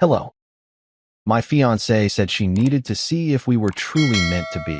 Hello. My fiancée said she needed to see if we were truly meant to be,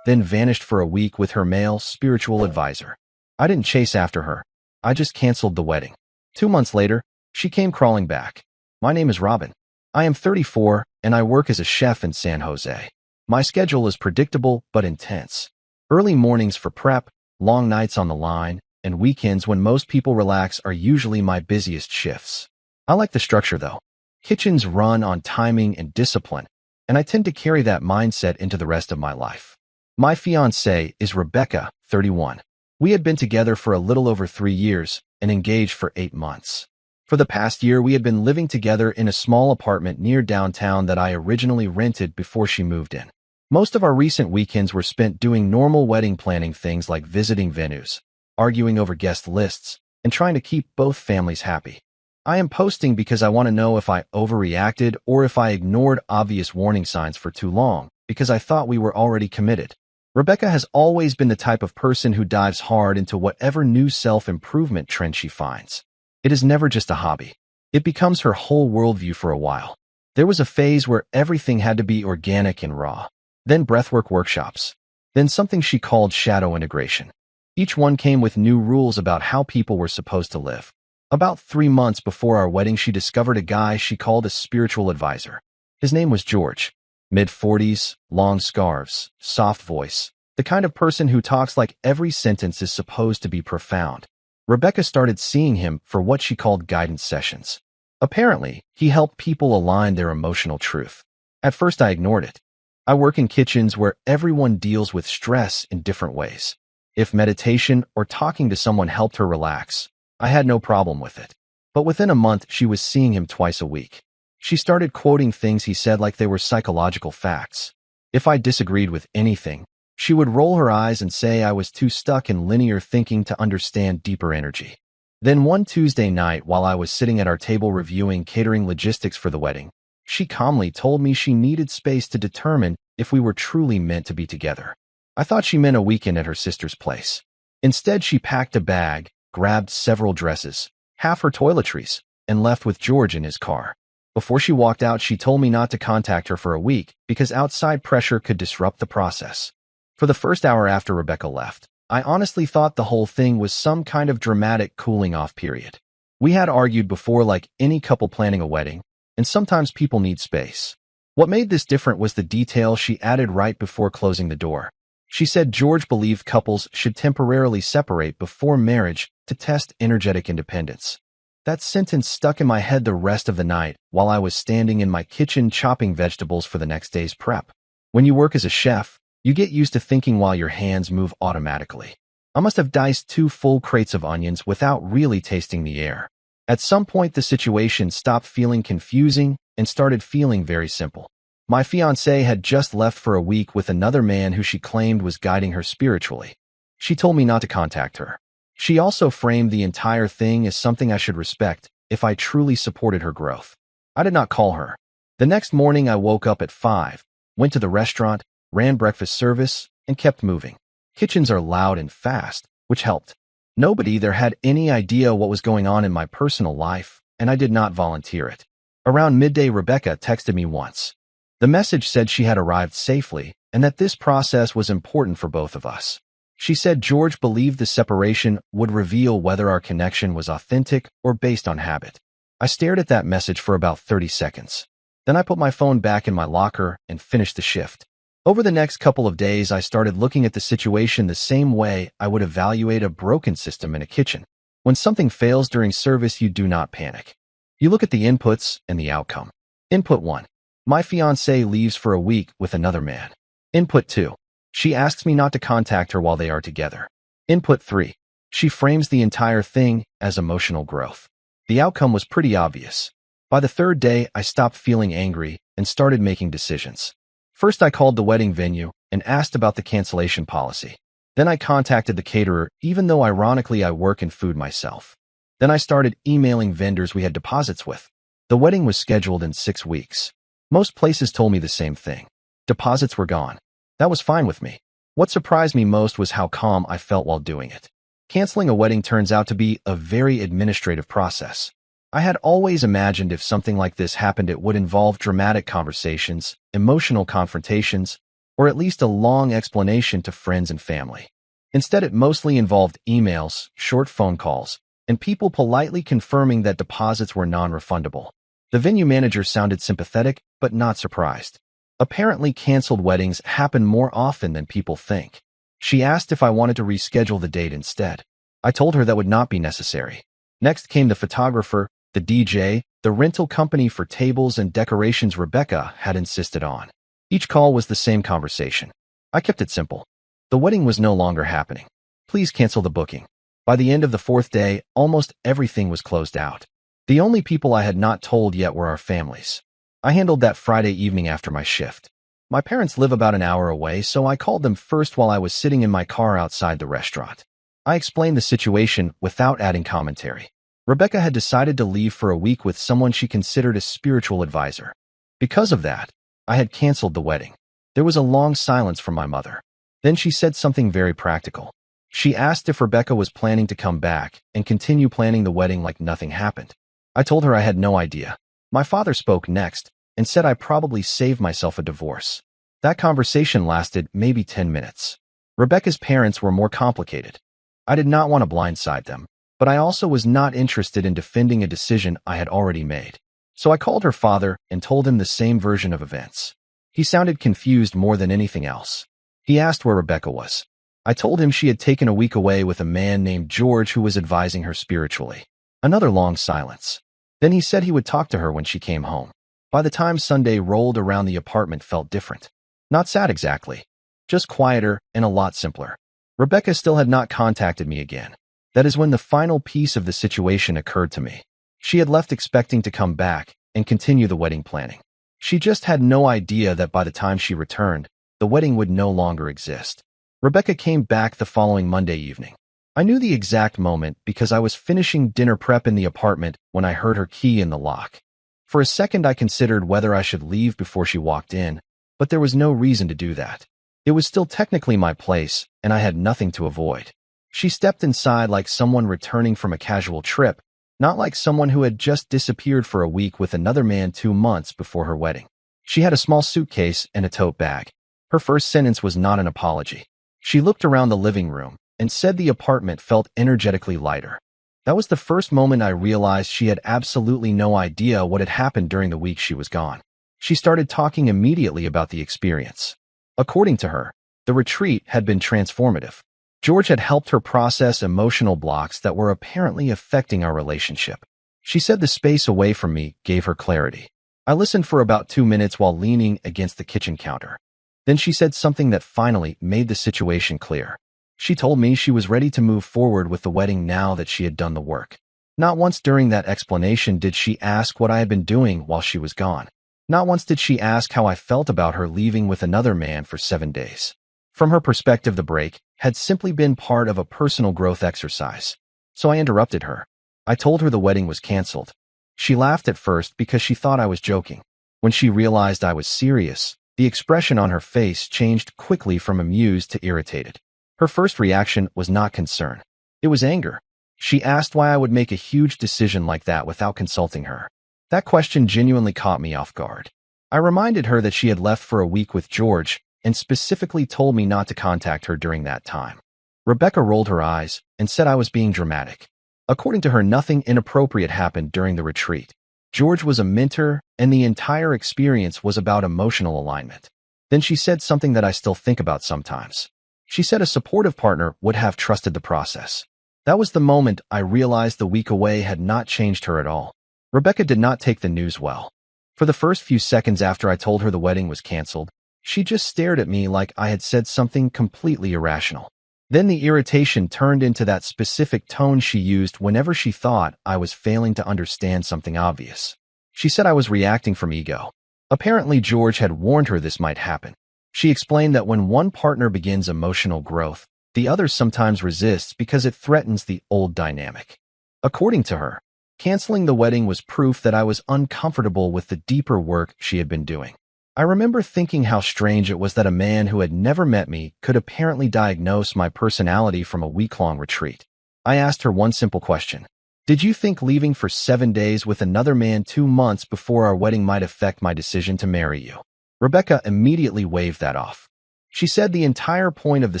then vanished for a week with her male spiritual advisor. I didn't chase after her. I just canceled the wedding. 2 months later, she came crawling back. My name is Robin. I am 34, and I work as a chef in San Jose. My schedule is predictable but intense. Early mornings for prep, long nights on the line, and weekends when most people relax are usually my busiest shifts. I like the structure though. Kitchens run on timing and discipline, and I tend to carry that mindset into the rest of my life. My fiancée is Rebecca, 31. We had been together for a little over 3 years and engaged for 8 months. For the past year, we had been living together in a small apartment near downtown that I originally rented before she moved in. Most of our recent weekends were spent doing normal wedding planning things like visiting venues, arguing over guest lists, and trying to keep both families happy. I am posting because I want to know if I overreacted or if I ignored obvious warning signs for too long because I thought we were already committed. Rebecca has always been the type of person who dives hard into whatever new self-improvement trend she finds. It is never just a hobby. It becomes her whole worldview for a while. There was a phase where everything had to be organic and raw. Then breathwork workshops. Then something she called shadow integration. Each one came with new rules about how people were supposed to live. About 3 months before our wedding, she discovered a guy she called a spiritual advisor. His name was George. Mid-40s, long scarves, soft voice. The kind of person who talks like every sentence is supposed to be profound. Rebecca started seeing him for what she called guidance sessions. Apparently, he helped people align their emotional truth. At first, I ignored it. I work in kitchens where everyone deals with stress in different ways. If meditation or talking to someone helped her relax, I had no problem with it. But within a month, she was seeing him twice a week. She started quoting things he said like they were psychological facts. If I disagreed with anything, she would roll her eyes and say I was too stuck in linear thinking to understand deeper energy. Then one Tuesday night, while I was sitting at our table reviewing catering logistics for the wedding, she calmly told me she needed space to determine if we were truly meant to be together. I thought she meant a weekend at her sister's place. Instead, she packed a bag, grabbed several dresses, half her toiletries, and left with George in his car. Before she walked out, she told me not to contact her for a week because outside pressure could disrupt the process. For the first hour after Rebecca left, I honestly thought the whole thing was some kind of dramatic cooling-off period. We had argued before like any couple planning a wedding, and sometimes people need space. What made this different was the detail she added right before closing the door. She said George believed couples should temporarily separate before marriage to test energetic independence. That sentence stuck in my head the rest of the night while I was standing in my kitchen chopping vegetables for the next day's prep. When you work as a chef, you get used to thinking while your hands move automatically. I must have diced 2 full crates of onions without really tasting the air. At some point, the situation stopped feeling confusing and started feeling very simple. My fiancée had just left for a week with another man who she claimed was guiding her spiritually. She told me not to contact her. She also framed the entire thing as something I should respect if I truly supported her growth. I did not call her. The next morning, I woke up at 5, went to the restaurant, ran breakfast service, and kept moving. Kitchens are loud and fast, which helped. Nobody there had any idea what was going on in my personal life, and I did not volunteer it. Around midday, Rebecca texted me once. The message said she had arrived safely and that this process was important for both of us. She said George believed the separation would reveal whether our connection was authentic or based on habit. I stared at that message for about 30 seconds. Then I put my phone back in my locker and finished the shift. Over the next couple of days, I started looking at the situation the same way I would evaluate a broken system in a kitchen. When something fails during service, you do not panic. You look at the inputs and the outcome. Input 1. My fiancée leaves for a week with another man. Input 2. She asks me not to contact her while they are together. Input 3. She frames the entire thing as emotional growth. The outcome was pretty obvious. By the 3rd day, I stopped feeling angry and started making decisions. First, I called the wedding venue and asked about the cancellation policy. Then I contacted the caterer, even though ironically I work in food myself. Then I started emailing vendors we had deposits with. The wedding was scheduled in 6 weeks. Most places told me the same thing. Deposits were gone. That was fine with me. What surprised me most was how calm I felt while doing it. Canceling a wedding turns out to be a very administrative process. I had always imagined if something like this happened it would involve dramatic conversations, emotional confrontations, or at least a long explanation to friends and family. Instead, it mostly involved emails, short phone calls, and people politely confirming that deposits were non-refundable. The venue manager sounded sympathetic, but not surprised. Apparently, canceled weddings happen more often than people think. She asked if I wanted to reschedule the date instead. I told her that would not be necessary. Next came the photographer, the DJ, the rental company for tables and decorations Rebecca had insisted on. Each call was the same conversation. I kept it simple. The wedding was no longer happening. Please cancel the booking. By the end of the fourth day, almost everything was closed out. The only people I had not told yet were our families. I handled that Friday evening after my shift. My parents live about an hour away, so I called them first while I was sitting in my car outside the restaurant. I explained the situation without adding commentary. Rebecca had decided to leave for a week with someone she considered a spiritual advisor. Because of that, I had canceled the wedding. There was a long silence from my mother. Then she said something very practical. She asked if Rebecca was planning to come back and continue planning the wedding like nothing happened. I told her I had no idea. My father spoke next and said I probably saved myself a divorce. That conversation lasted maybe 10 minutes. Rebecca's parents were more complicated. I did not want to blindside them, but I also was not interested in defending a decision I had already made. So I called her father and told him the same version of events. He sounded confused more than anything else. He asked where Rebecca was. I told him she had taken a week away with a man named George who was advising her spiritually. Another long silence. Then he said he would talk to her when she came home. By the time Sunday rolled around, the apartment felt different. Not sad exactly, just quieter and a lot simpler. Rebecca still had not contacted me again. That is when the final piece of the situation occurred to me. She had left expecting to come back and continue the wedding planning. She just had no idea that by the time she returned, the wedding would no longer exist. Rebecca came back the following Monday evening. I knew the exact moment because I was finishing dinner prep in the apartment when I heard her key in the lock. For a second, I considered whether I should leave before she walked in, but there was no reason to do that. It was still technically my place, and I had nothing to avoid. She stepped inside like someone returning from a casual trip, not like someone who had just disappeared for a week with another man 2 months before her wedding. She had a small suitcase and a tote bag. Her first sentence was not an apology. She looked around the living room and said the apartment felt energetically lighter. That was the first moment I realized she had absolutely no idea what had happened during the week she was gone. She started talking immediately about the experience. According to her, the retreat had been transformative. George had helped her process emotional blocks that were apparently affecting our relationship. She said the space away from me gave her clarity. I listened for about 2 minutes while leaning against the kitchen counter. Then she said something that finally made the situation clear. She told me she was ready to move forward with the wedding now that she had done the work. Not once during that explanation did she ask what I had been doing while she was gone. Not once did she ask how I felt about her leaving with another man for 7 days. From her perspective, the break had simply been part of a personal growth exercise. So I interrupted her. I told her the wedding was canceled. She laughed at first because she thought I was joking. When she realized I was serious, the expression on her face changed quickly from amused to irritated. Her first reaction was not concern. It was anger. She asked why I would make a huge decision like that without consulting her. That question genuinely caught me off guard. I reminded her that she had left for a week with George and specifically told me not to contact her during that time. Rebecca rolled her eyes and said I was being dramatic. According to her, nothing inappropriate happened during the retreat. George was a mentor, and the entire experience was about emotional alignment. Then she said something that I still think about sometimes. She said a supportive partner would have trusted the process. That was the moment I realized the week away had not changed her at all. Rebecca did not take the news well. For the first few seconds after I told her the wedding was canceled, she just stared at me like I had said something completely irrational. Then the irritation turned into that specific tone she used whenever she thought I was failing to understand something obvious. She said I was reacting from ego. Apparently, George had warned her this might happen. She explained that when one partner begins emotional growth, the other sometimes resists because it threatens the old dynamic. According to her, canceling the wedding was proof that I was uncomfortable with the deeper work she had been doing. I remember thinking how strange it was that a man who had never met me could apparently diagnose my personality from a week-long retreat. I asked her one simple question. Did you think leaving for 7 days with another man 2 months before our wedding might affect my decision to marry you? Rebecca immediately waved that off. She said the entire point of the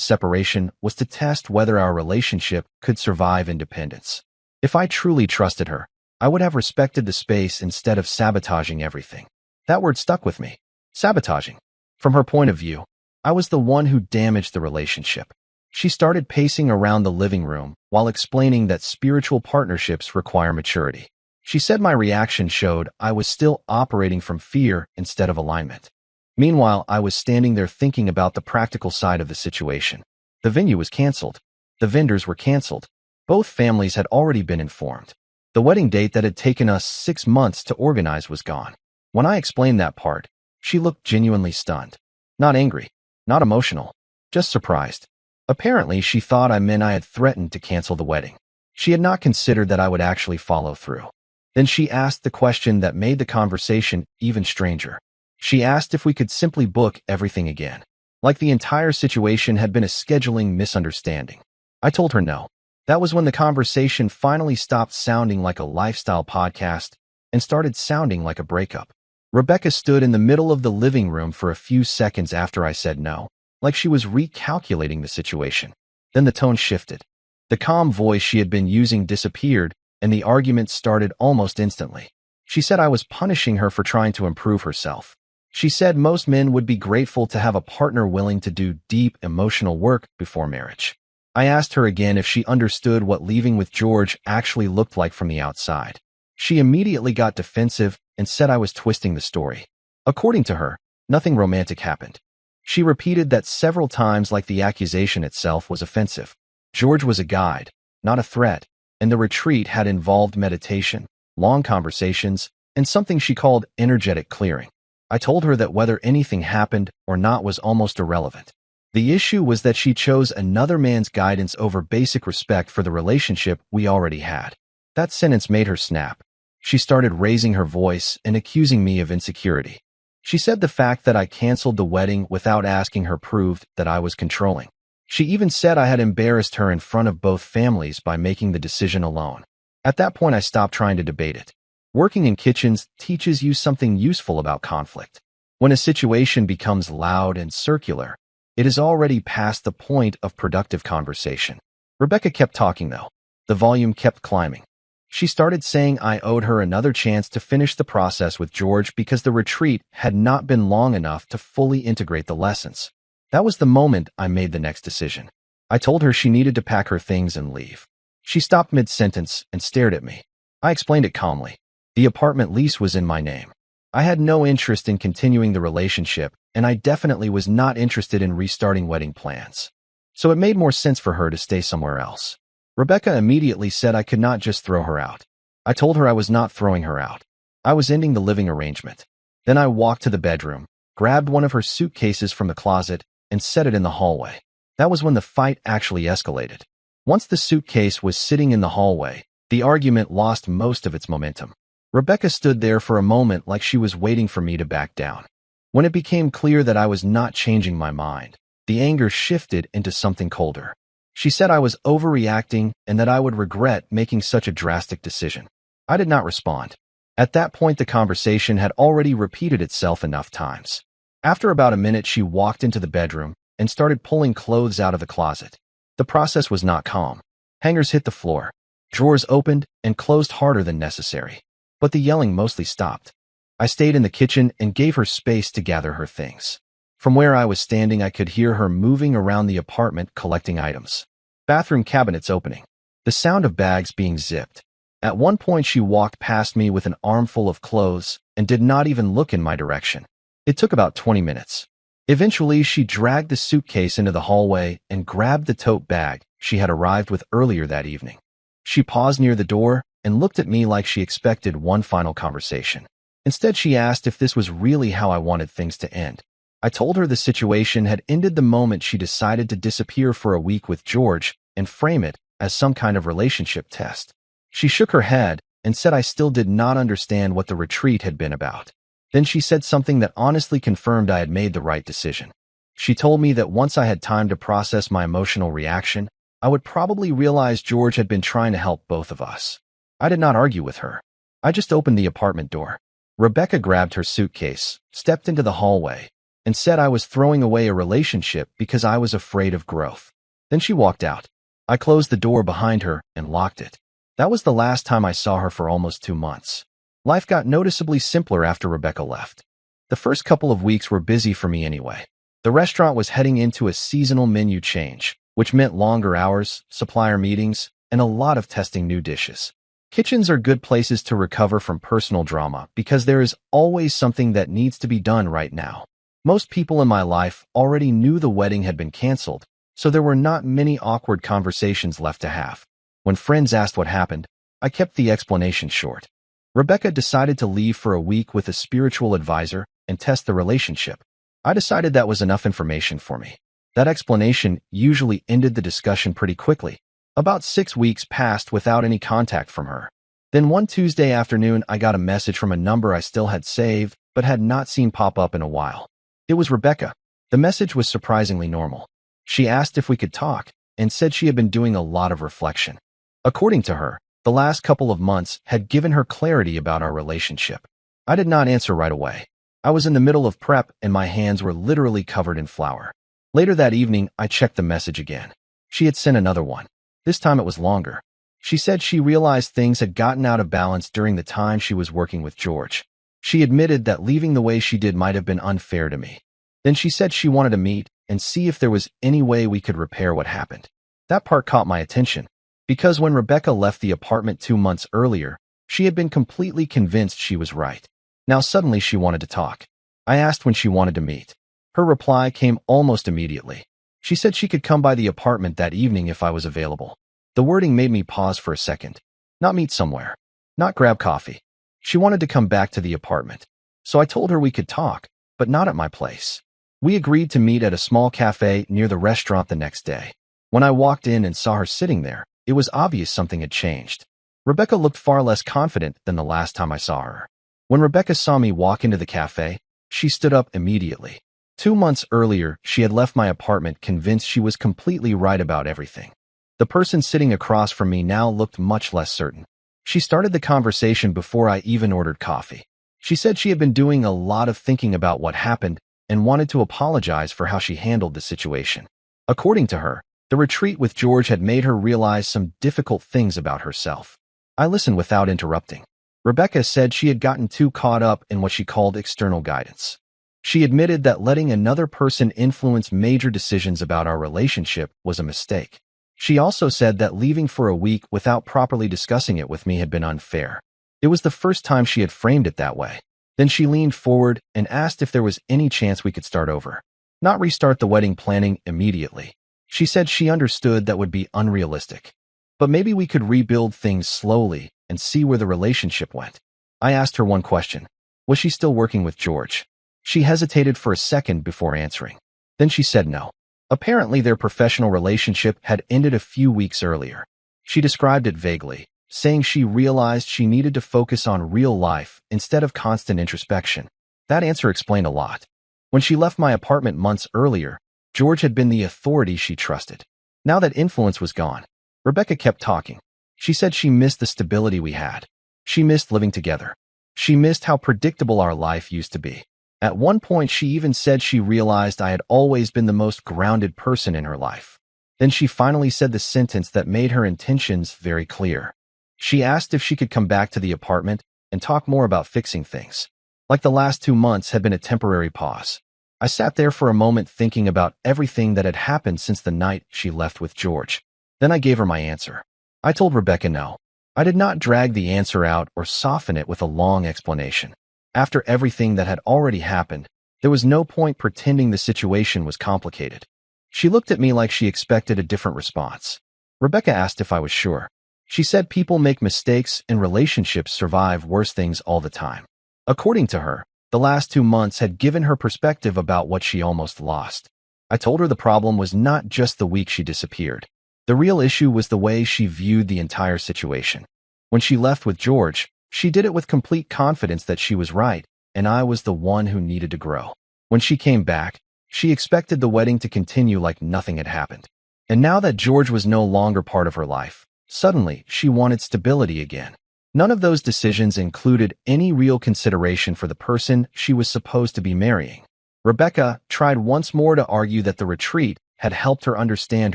separation was to test whether our relationship could survive independence. If I truly trusted her, I would have respected the space instead of sabotaging everything. That word stuck with me. Sabotaging. From her point of view, I was the one who damaged the relationship. She started pacing around the living room while explaining that spiritual partnerships require maturity. She said my reaction showed I was still operating from fear instead of alignment. Meanwhile, I was standing there thinking about the practical side of the situation. The venue was canceled. The vendors were canceled. Both families had already been informed. The wedding date that had taken us 6 months to organize was gone. When I explained that part, she looked genuinely stunned. Not angry, not emotional, just surprised. Apparently, she thought I meant I had threatened to cancel the wedding. She had not considered that I would actually follow through. Then she asked the question that made the conversation even stranger. She asked if we could simply book everything again, like the entire situation had been a scheduling misunderstanding. I told her no. That was when the conversation finally stopped sounding like a lifestyle podcast and started sounding like a breakup. Rebecca stood in the middle of the living room for a few seconds after I said no, like she was recalculating the situation. Then the tone shifted. The calm voice she had been using disappeared, and the argument started almost instantly. She said I was punishing her for trying to improve herself. She said most men would be grateful to have a partner willing to do deep emotional work before marriage. I asked her again if she understood what leaving with George actually looked like from the outside. She immediately got defensive and said I was twisting the story. According to her, nothing romantic happened. She repeated that several times like the accusation itself was offensive. George was a guide, not a threat, and the retreat had involved meditation, long conversations, and something she called energetic clearing. I told her that whether anything happened or not was almost irrelevant. The issue was that she chose another man's guidance over basic respect for the relationship we already had. That sentence made her snap. She started raising her voice and accusing me of insecurity. She said the fact that I canceled the wedding without asking her proved that I was controlling. She even said I had embarrassed her in front of both families by making the decision alone. At that point, I stopped trying to debate it. Working in kitchens teaches you something useful about conflict. When a situation becomes loud and circular, it is already past the point of productive conversation. Rebecca kept talking, though. The volume kept climbing. She started saying I owed her another chance to finish the process with George because the retreat had not been long enough to fully integrate the lessons. That was the moment I made the next decision. I told her she needed to pack her things and leave. She stopped mid-sentence and stared at me. I explained it calmly. The apartment lease was in my name. I had no interest in continuing the relationship, and I definitely was not interested in restarting wedding plans. So it made more sense for her to stay somewhere else. Rebecca immediately said I could not just throw her out. I told her I was not throwing her out. I was ending the living arrangement. Then I walked to the bedroom, grabbed one of her suitcases from the closet, and set it in the hallway. That was when the fight actually escalated. Once the suitcase was sitting in the hallway, the argument lost most of its momentum. Rebecca stood there for a moment like she was waiting for me to back down. When it became clear that I was not changing my mind, the anger shifted into something colder. She said I was overreacting and that I would regret making such a drastic decision. I did not respond. At that point, the conversation had already repeated itself enough times. After about a minute, she walked into the bedroom and started pulling clothes out of the closet. The process was not calm. Hangers hit the floor. Drawers opened and closed harder than necessary. But the yelling mostly stopped. I stayed in the kitchen and gave her space to gather her things. From where I was standing, I could hear her moving around the apartment collecting items. Bathroom cabinets opening. The sound of bags being zipped. At one point, she walked past me with an armful of clothes and did not even look in my direction. It took about 20 minutes. Eventually, she dragged the suitcase into the hallway and grabbed the tote bag she had arrived with earlier that evening. She paused near the door and looked at me like she expected one final conversation. Instead, she asked if this was really how I wanted things to end. I told her the situation had ended the moment she decided to disappear for a week with George and frame it as some kind of relationship test. She shook her head and said I still did not understand what the retreat had been about. Then she said something that honestly confirmed I had made the right decision. She told me that once I had time to process my emotional reaction, I would probably realize George had been trying to help both of us. I did not argue with her. I just opened the apartment door. Rebecca grabbed her suitcase, stepped into the hallway, and said I was throwing away a relationship because I was afraid of growth. Then she walked out. I closed the door behind her and locked it. That was the last time I saw her for almost 2 months. Life got noticeably simpler after Rebecca left. The first couple of weeks were busy for me anyway. The restaurant was heading into a seasonal menu change, which meant longer hours, supplier meetings, and a lot of testing new dishes. Kitchens are good places to recover from personal drama because there is always something that needs to be done right now. Most people in my life already knew the wedding had been canceled, so there were not many awkward conversations left to have. When friends asked what happened, I kept the explanation short. Rebecca decided to leave for a week with a spiritual advisor and test the relationship. I decided that was enough information for me. That explanation usually ended the discussion pretty quickly. About 6 weeks passed without any contact from her. Then one Tuesday afternoon, I got a message from a number I still had saved but had not seen pop up in a while. It was Rebecca. The message was surprisingly normal. She asked if we could talk and said she had been doing a lot of reflection. According to her, the last couple of months had given her clarity about our relationship. I did not answer right away. I was in the middle of prep and my hands were literally covered in flour. Later that evening, I checked the message again. She had sent another one. This time it was longer. She said she realized things had gotten out of balance during the time she was working with George. She admitted that leaving the way she did might have been unfair to me. Then she said she wanted to meet and see if there was any way we could repair what happened. That part caught my attention, because when Rebecca left the apartment 2 months earlier, she had been completely convinced she was right. Now suddenly she wanted to talk. I asked when she wanted to meet. Her reply came almost immediately. She said she could come by the apartment that evening if I was available. The wording made me pause for a second. Not meet somewhere. Not grab coffee. She wanted to come back to the apartment. So I told her we could talk, but not at my place. We agreed to meet at a small cafe near the restaurant the next day. When I walked in and saw her sitting there, it was obvious something had changed. Rebecca looked far less confident than the last time I saw her. When Rebecca saw me walk into the cafe, she stood up immediately. 2 months earlier, she had left my apartment convinced she was completely right about everything. The person sitting across from me now looked much less certain. She started the conversation before I even ordered coffee. She said she had been doing a lot of thinking about what happened and wanted to apologize for how she handled the situation. According to her, the retreat with George had made her realize some difficult things about herself. I listened without interrupting. Rebecca said she had gotten too caught up in what she called external guidance. She admitted that letting another person influence major decisions about our relationship was a mistake. She also said that leaving for a week without properly discussing it with me had been unfair. It was the first time she had framed it that way. Then she leaned forward and asked if there was any chance we could start over. Not restart the wedding planning immediately. She said she understood that would be unrealistic. But maybe we could rebuild things slowly and see where the relationship went. I asked her one question. Was she still working with George? She hesitated for a second before answering. Then she said no. Apparently, their professional relationship had ended a few weeks earlier. She described it vaguely, saying she realized she needed to focus on real life instead of constant introspection. That answer explained a lot. When she left my apartment months earlier, George had been the authority she trusted. Now that influence was gone, Rebecca kept talking. She said she missed the stability we had. She missed living together. She missed how predictable our life used to be. At one point, she even said she realized I had always been the most grounded person in her life. Then she finally said the sentence that made her intentions very clear. She asked if she could come back to the apartment and talk more about fixing things. Like the last 2 months had been a temporary pause. I sat there for a moment thinking about everything that had happened since the night she left with George. Then I gave her my answer. I told Rebecca no. I did not drag the answer out or soften it with a long explanation. After everything that had already happened, there was no point pretending the situation was complicated. She looked at me like she expected a different response. Rebecca asked if I was sure. She said people make mistakes and relationships survive worse things all the time. According to her, the last 2 months had given her perspective about what she almost lost. I told her the problem was not just the week she disappeared. The real issue was the way she viewed the entire situation. When she left with George, she did it with complete confidence that she was right, and I was the one who needed to grow. When she came back, she expected the wedding to continue like nothing had happened. And now that George was no longer part of her life, suddenly she wanted stability again. None of those decisions included any real consideration for the person she was supposed to be marrying. Rebecca tried once more to argue that the retreat had helped her understand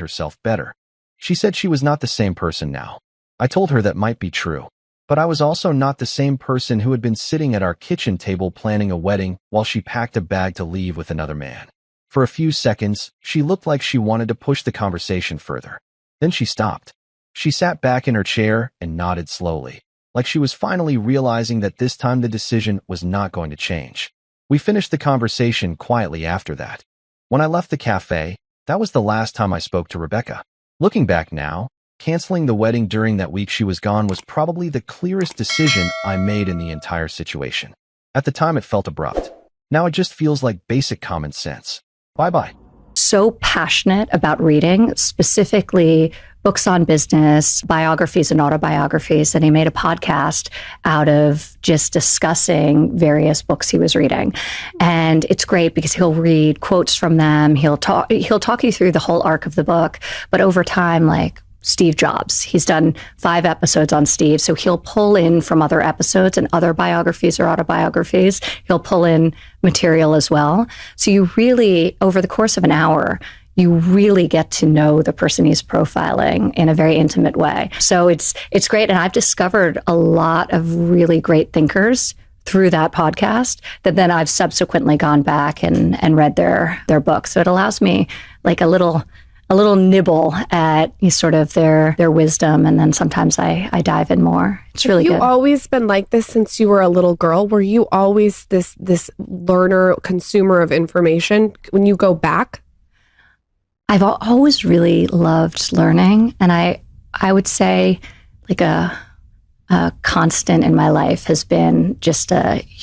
herself better. She said she was not the same person now. I told her that might be true, but I was also not the same person who had been sitting at our kitchen table planning a wedding while she packed a bag to leave with another man. For a few seconds, she looked like she wanted to push the conversation further. Then she stopped. She sat back in her chair and nodded slowly, like she was finally realizing that this time the decision was not going to change. We finished the conversation quietly after that. When I left the cafe, that was the last time I spoke to Rebecca. Looking back now, canceling the wedding during that week she was gone was probably the clearest decision I made in the entire situation. At the time, it felt abrupt. Now it just feels like basic common sense. Bye-bye. So passionate about reading, specifically books on business, biographies and autobiographies, and he made a podcast out of just discussing various books he was reading. And it's great because he'll read quotes from them. He'll talk you through the whole arc of the book, but over time, like Steve Jobs, he's done 5 episodes on Steve. So he'll pull in from other episodes and other biographies or autobiographies. He'll pull in material as well. So you really, over the course of an hour, you really get to know the person he's profiling in a very intimate way. So it's great. And I've discovered a lot of really great thinkers through that podcast that then I've subsequently gone back and read their books. So it allows me like a little nibble at sort of their wisdom. And then sometimes I dive in more. It's really good. Have you always been like this since you were a little girl? Were you always this learner, consumer of information when you go back? I've always really loved learning. And I would say like a constant in my life has been just a